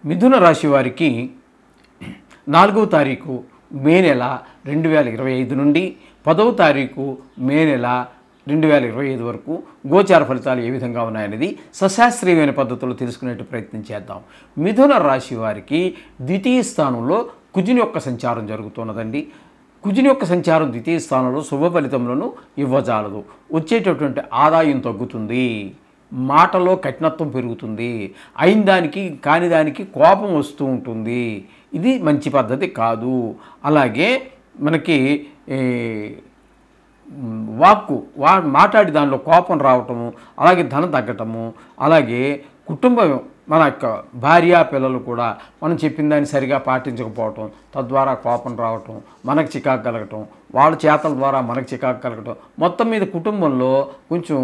మిథున రాశి వారికి 4వ తారీఖు మే నెల 2025 నుండి 10వ తారీఖు మే నెల 2025 వరకు గోచార ఫలితాలు ఏ విధంగా ఉన్నాయనేది సశాస్త్రీయమైన పద్ధతిలో తెలుసుకునే ప్రయత్నం చేద్దాం. మిథున రాశి వారికి ద్వితీయ స్థానంలో కుజుని యొక్క సంచారం జరుగుతున్నదండి. కుజుని యొక్క సంచారం ద్వితీయ స్థానంలో శుభ ఫలితములను ఇవ్వజాలదు. వచ్చేటటువంటి ఆదాయం తగ్గుతుంది, మాటలో కఠినత్వం పెరుగుతుంది, అయిన దానికి కాని దానికి కోపం వస్తూ ఉంటుంది. ఇది మంచి పద్ధతి కాదు. అలాగే మనకి మాట్లాడి దానిలో కోపం రావటము, అలాగే ధనం తగ్గటము, అలాగే కుటుంబం మన యొక్క భార్య పిల్లలు కూడా మనం చెప్పిన దాన్ని సరిగా పాటించకపోవటం, తద్వారా కోపం రావటం, మనకు చికాకు కలగటం, వాళ్ళ చేతల ద్వారా మనకు చికాకు కలగటం, మొత్తం మీద కుటుంబంలో కొంచెం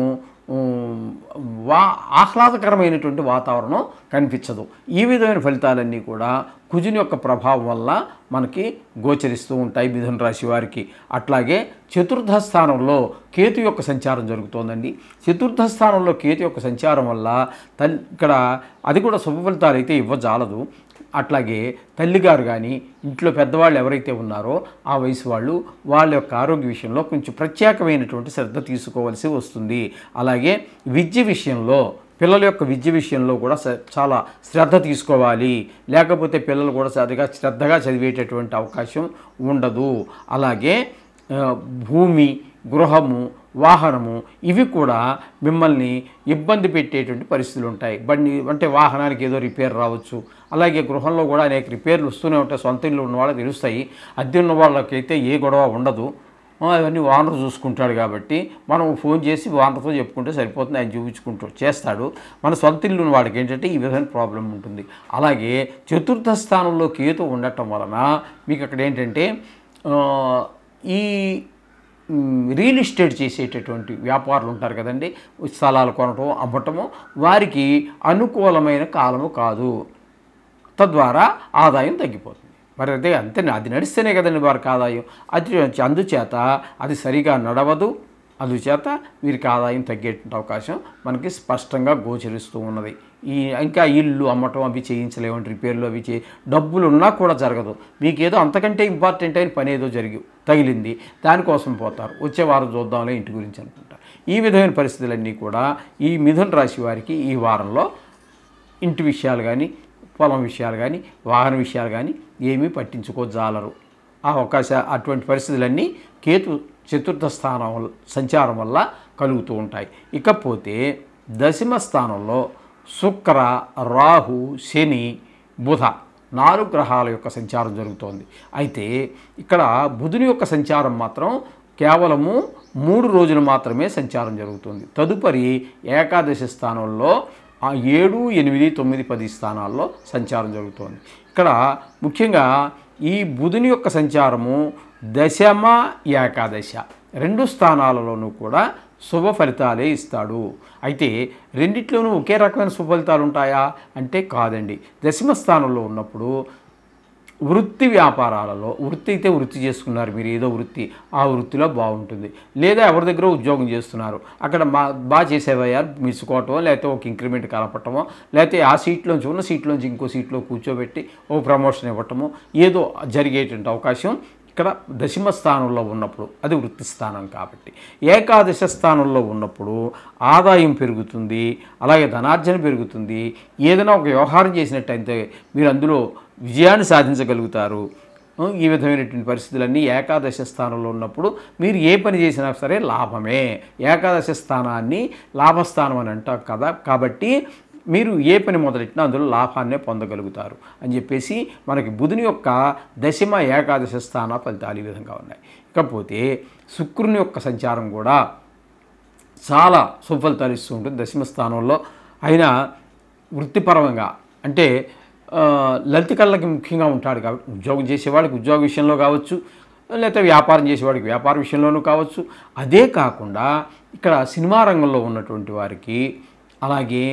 ఆహ్లాదకరమైనటువంటి వాతావరణం కనిపించదు. ఈ విధమైన ఫలితాలన్నీ కూడా కుజుని యొక్క ప్రభావం వల్ల మనకి గోచరిస్తూ ఉంటాయి మిథున రాశి వారికి. అట్లాగే చతుర్థ స్థానంలో కేతు యొక్క సంచారం జరుగుతోందండి. చతుర్థ స్థానంలో కేతు యొక్క సంచారం వల్ల ఇక్కడ అది కూడా శుభ ఫలితాలు అయితే ఇవ్వజాలదు. అట్లాగే తల్లిగారు కానీ ఇంట్లో పెద్దవాళ్ళు ఎవరైతే ఉన్నారో ఆ వయసు వాళ్ళు వాళ్ళ యొక్క ఆరోగ్య విషయంలో కొంచెం ప్రత్యేకమైనటువంటి శ్రద్ధ తీసుకోవాల్సి వస్తుంది. అలాగే విద్య విషయంలో పిల్లల యొక్క విద్య విషయంలో కూడా చాలా శ్రద్ధ తీసుకోవాలి. లేకపోతే పిల్లలు కూడా శ్రద్ధగా చదివేటటువంటి అవకాశం ఉండదు. అలాగే భూమి, గృహము, వాహనము ఇవి కూడా మిమ్మల్ని ఇబ్బంది పెట్టేటువంటి పరిస్థితులు ఉంటాయి. బండి అంటే వాహనానికి ఏదో రిపేర్ రావచ్చు. అలాగే గృహంలో కూడా అనేక రిపేర్లు వస్తూనే ఉంటాయి. సొంత ఇల్లు ఉన్న వాళ్ళకి తెలుస్తాయి. అద్దె ఉన్న వాళ్ళకైతే ఏ గొడవ ఉండదు. అవన్నీ ఓనర్ చూసుకుంటాడు కాబట్టి మనం ఫోన్ చేసి ఓనర్తో చెప్పుకుంటే సరిపోతుంది, ఆయన చూపించుకుంటూ చేస్తాడు. మన సొంత ఇల్లు ఉన్న వాడికి ఏంటంటే ఈ విధమైన ప్రాబ్లం ఉంటుంది. అలాగే చతుర్థ స్థానంలో కేతు ఉండటం వలన మీకు అక్కడ ఏంటంటే ఈ రియల్ ఎస్టేట్ చేసేటటువంటి వ్యాపారులు ఉంటారు కదండి, స్థలాలు కొనటం అమ్మటము, వారికి అనుకూలమైన కాలము కాదు. తద్వారా ఆదాయం తగ్గిపోతుంది. మరి అదే అంతే, అది నడిస్తేనే కదండి వారికి ఆదాయం. అందుచేత అది సరిగా నడవదు. అందుచేత వీరికి ఆదాయం తగ్గేటువంటి అవకాశం మనకి స్పష్టంగా గోచరిస్తూ ఉన్నది. ఇంకా ఇల్లు అమ్మటం అవి చేయించలేవండి, రిపేర్లు అవి డబ్బులు ఉన్నా కూడా జరగదు. మీకు ఏదో అంతకంటే ఇంపార్టెంట్ అయిన పని ఏదో తగిలింది, దానికోసం పోతారు. వచ్చే వారం చూద్దాంలే ఇంటి గురించి అనుకుంటారు. ఈ విధమైన పరిస్థితులన్నీ కూడా ఈ మిథున రాశి వారికి ఈ వారంలో ఇంటి విషయాలు కానీ, పొలం విషయాలు కానీ, వాహన విషయాలు కానీ ఏమీ పట్టించుకోజాలరు. అటువంటి పరిస్థితులన్నీ కేతు చతుర్థ స్థానం సంచారం వల్ల కలుగుతూ ఉంటాయి. ఇకపోతే దశమ స్థానంలో శుక్ర, రాహు, శని, బుధ 4 గ్రహాల యొక్క సంచారం జరుగుతోంది. అయితే ఇక్కడ బుధుని యొక్క సంచారం మాత్రం కేవలము 3 రోజులు మాత్రమే సంచారం జరుగుతుంది. తదుపరి ఏకాదశి స్థానంలో 7, 8, 9, 10 స్థానాల్లో సంచారం జరుగుతోంది. ఇక్కడ ముఖ్యంగా ఈ బుధుని యొక్క సంచారము దశమ, ఏకాదశ 2 స్థానాలలోనూ కూడా శుభ ఫలితాలే ఇస్తాడు. అయితే రెండిట్లోనూ ఒకే రకమైన శుభ ఫలితాలు ఉంటాయా అంటే కాదండి. దశమ స్థానంలో ఉన్నప్పుడు వృత్తి వ్యాపారాలలో, వృత్తి అయితే వృత్తి చేసుకున్నారు మీరు, ఏదో వృత్తి, ఆ వృత్తిలో బాగుంటుంది. లేదా ఎవరి దగ్గర ఉద్యోగం చేస్తున్నారు, అక్కడ బాగా చేసేవయ్యా మెచ్చుకోవటమో, లేకపోతే ఒక ఇంక్రిమెంట్ కలపటమో, లేకపోతే ఆ సీట్లోంచి ఉన్న సీట్లోంచి ఇంకో సీట్లో కూర్చోబెట్టి ఓ ప్రమోషన్ ఇవ్వటమో ఏదో జరిగేటువంటి అవకాశం ఇక్కడ దశమ స్థానంలో ఉన్నప్పుడు, అది వృత్తి స్థానం కాబట్టి. ఏకాదశ స్థానంలో ఉన్నప్పుడు ఆదాయం పెరుగుతుంది, అలాగే ధనార్జన పెరుగుతుంది. ఏదైనా ఒక వ్యవహారం చేసినట్టయితే మీరు అందులో విజయాన్ని సాధించగలుగుతారు. ఈ విధమైనటువంటి పరిస్థితులన్నీ ఏకాదశ స్థానంలో ఉన్నప్పుడు మీరు ఏ పని చేసినా సరే లాభమే. ఏకాదశ స్థానాన్ని లాభస్థానం అని అంటాం కదా, కాబట్టి మీరు ఏ పని మొదలెట్టినా అందులో లాభాన్నే పొందగలుగుతారు అని చెప్పేసి మనకి బుధుని యొక్క దశమ, ఏకాదశ స్థాన ఫలితాలు ఈ విధంగా ఉన్నాయి. ఇకపోతే శుక్రుని యొక్క సంచారం కూడా చాలా సుఫలితాలు ఇస్తూ ఉంటుంది దశమ స్థానంలో. అయినా వృత్తిపరంగా అంటే లలిత కళ్ళకి ముఖ్యంగా ఉంటాడు కాబట్టి ఉద్యోగం చేసేవాడికి ఉద్యోగ విషయంలో కావచ్చు, లేకపోతే వ్యాపారం చేసేవాడికి వ్యాపార విషయంలోనూ కావచ్చు. అదే కాకుండా ఇక్కడ సినిమా రంగంలో ఉన్నటువంటి వారికి, అలాగే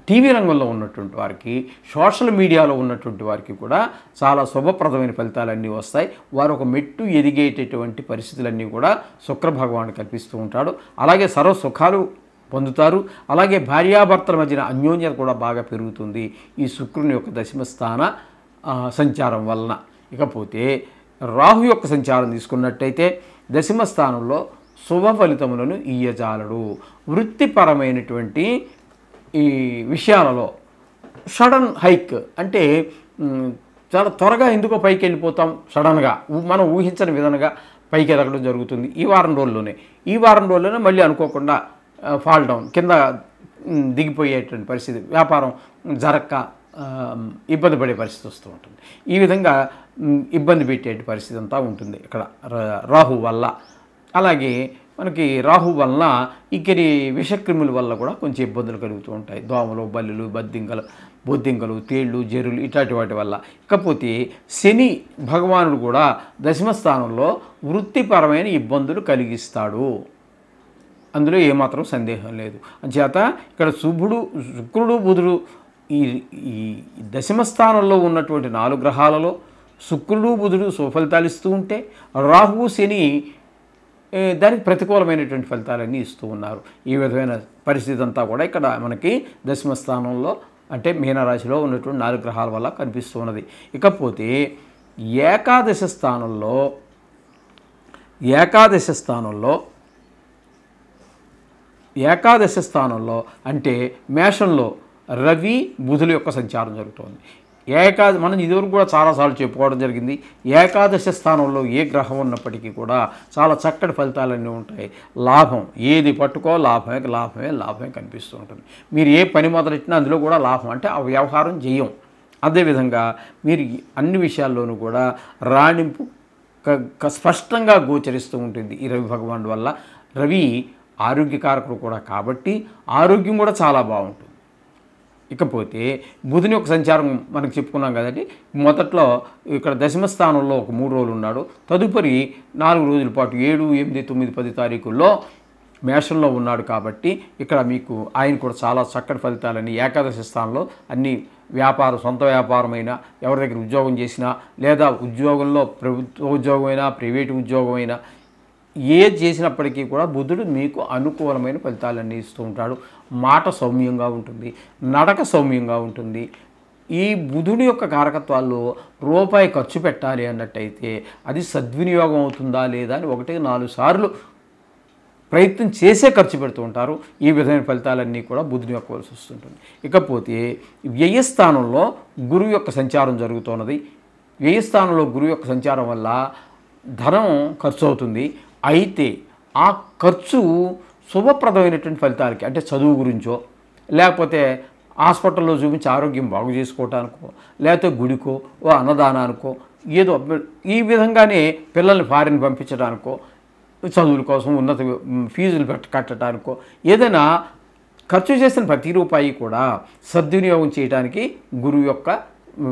టీవీ రంగంలో ఉన్నటువంటి వారికి, సోషల్ మీడియాలో ఉన్నటువంటి వారికి కూడా చాలా శుభప్రదమైన ఫలితాలన్నీ వస్తాయి. వారు ఒక మెట్టు ఎదిగేటటువంటి పరిస్థితులన్నీ కూడా శుక్ర భగవానుడు కల్పిస్తూ ఉంటాడు. అలాగే సర్వ సుఖాలు పొందుతారు. అలాగే భార్యాభర్తల మధ్యన అన్యోన్యత కూడా బాగా పెరుగుతుంది ఈ శుక్రుని యొక్క దశమ స్థాన సంచారం వలన. ఇకపోతే రాహు యొక్క సంచారం తీసుకున్నట్టయితే దశమ స్థానంలో శుభ ఫలితములను ఇయ్యజాలడు. వృత్తిపరమైనటువంటి ఈ విషయాలలో సడన్ హైక్ అంటే చాలా త్వరగా ఎందుకో పైకి వెళ్ళిపోతాం, సడన్గా మనం ఊహించని విధంగా పైకి ఎదగడం జరుగుతుంది ఈ వారం రోజుల్లోనే. ఈ వారం రోజుల్లోనే మళ్ళీ అనుకోకుండా ఫాల్ డౌన్, కింద దిగిపోయేటువంటి పరిస్థితి, వ్యాపారం జరక్క ఇబ్బంది పడే పరిస్థితి వస్తూ ఉంటుంది. ఈ విధంగా ఇబ్బంది పెట్టే పరిస్థితి అంతా ఉంటుంది ఇక్కడ రాహు వల్ల. అలాగే మనకి రాహు వలన ఇక్కడి విషక్రిముల వల్ల కూడా కొంచెం ఇబ్బందులు కలుగుతూ ఉంటాయి. దోమలు, బల్లులు, బొద్దింకలు, తేళ్ళు, జెరులు ఇట్లాంటి వాటి వల్ల. ఇకపోతే శని భగవానుడు కూడా దశమ స్థానంలో వృత్తిపరమైన ఇబ్బందులు కలిగిస్తాడు, అందులో ఏమాత్రం సందేహం లేదు. అంచేత ఇక్కడ శుక్రుడు బుధుడు ఈ దశమ స్థానంలో ఉన్నటువంటి 4 గ్రహాలలో శుక్రుడు బుధుడు సుఫలితాలు ఇస్తూ ఉంటే రాహువు శని దానికి ప్రతికూలమైనటువంటి ఫలితాలన్నీ ఇస్తూ ఉన్నారు. ఈ విధమైన పరిస్థితి అంతా కూడా ఇక్కడ మనకి దశమ స్థానంలో అంటే మీనరాశిలో ఉన్నటువంటి 4 గ్రహాల వల్ల కనిపిస్తూ ఉన్నది. ఇకపోతే ఏకాదశ స్థానంలో అంటే మేషంలో రవి బుధుల యొక్క సంచారం జరుగుతోంది. మనం ఇదివరకు కూడా చాలాసార్లు చెప్పుకోవడం జరిగింది. ఏకాదశ స్థానంలో ఏ గ్రహం ఉన్నప్పటికీ కూడా చాలా చక్కటి ఫలితాలన్నీ ఉంటాయి. లాభం ఏది పట్టుకో లాభమే కనిపిస్తూ ఉంటుంది. మీరు ఏ పని మొదలెట్టినా అందులో కూడా లాభం, అంటే ఆ వ్యవహారం జయం. అదేవిధంగా మీరు అన్ని విషయాల్లోనూ కూడా రాణింపు స్పష్టంగా గోచరిస్తూ ఉంటుంది ఈ రవి భగవానుడి వల్ల. రవి ఆరోగ్యకారకుడు కూడా కాబట్టి ఆరోగ్యం కూడా చాలా బాగుంటుంది. ఇకపోతే బుధుని యొక్క సంచారం మనకు చెప్పుకున్నాం కదండి. మొదట్లో ఇక్కడ దశమ స్థానంలో ఒక 3 రోజులు ఉన్నాడు. తదుపరి 4 రోజుల పాటు 7, 8, 9, 10 తారీఖుల్లో మేషంలో ఉన్నాడు. కాబట్టి ఇక్కడ మీకు ఆయన కూడా చాలా చక్కటి ఫలితాలని ఏకాదశి స్థానంలో అన్ని సొంత వ్యాపారమైనా, ఎవరి దగ్గర ఉద్యోగం చేసినా, లేదా ఉద్యోగంలో ప్రభుత్వ ఉద్యోగమైనా ప్రైవేటు ఉద్యోగమైనా ఏది చేసినప్పటికీ కూడా బుధుడు మీకు అనుకూలమైన ఫలితాలన్నీ ఇస్తూ ఉంటాడు. మాట సౌమ్యంగా ఉంటుంది, నడక సౌమ్యంగా ఉంటుంది. ఈ బుధుడి యొక్క కారకత్వాల్లో రూపాయి ఖర్చు పెట్టాలి అన్నట్టయితే అది సద్వినియోగం అవుతుందా లేదా అని 1-4 సార్లు ప్రయత్నం చేసే ఖర్చు పెడుతూ ఉంటారు. ఈ విధమైన ఫలితాలన్నీ కూడా బుధుని యొక్క వలసి వస్తుంటుంది. ఇకపోతే వ్యయస్థానంలో గురువు యొక్క సంచారం జరుగుతున్నది. వ్యయస్థానంలో గురువు యొక్క సంచారం వల్ల ధనం ఖర్చు అవుతుంది. అయితే ఆ ఖర్చు శుభప్రదమైనటువంటి ఫలితాలకి, అంటే చదువు గురించో, లేకపోతే హాస్పిటల్లో చూపించి ఆరోగ్యం బాగు చేసుకోవటానికో, లేకపోతే గుడికో, అన్నదానానికో, ఏదో ఈ విధంగానే పిల్లల్ని ఫారిన్ పంపించడానికో, చదువుల కోసం ఉన్నత ఫీజులు కట్టడానికో, ఏదైనా ఖర్చు చేసిన ప్రతి రూపాయి కూడా సద్వినియోగం చేయడానికి గురువు యొక్క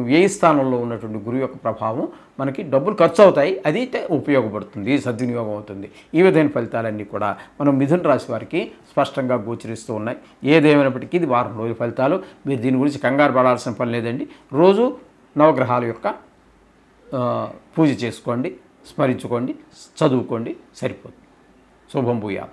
వ్యయస్థానంలో ఉన్నటువంటి గురువు యొక్క ప్రభావం మనకి డబ్బులు ఖర్చు అవుతాయి, అది ఉపయోగపడుతుంది, సద్వినియోగం అవుతుంది. ఈ విధమైన ఫలితాలన్నీ కూడా మనం మిథున రాశి వారికి స్పష్టంగా గోచరిస్తూ ఉన్నాయి. ఏదేమైనప్పటికీ ఇది వారం రోజుల ఫలితాలు. మీరు దీని గురించి కంగారు పడాల్సిన పని లేదండి. రోజు నవగ్రహాల యొక్క పూజ చేసుకోండి, స్మరించుకోండి, చదువుకోండి, సరిపోతుంది. శుభం భూయాత్.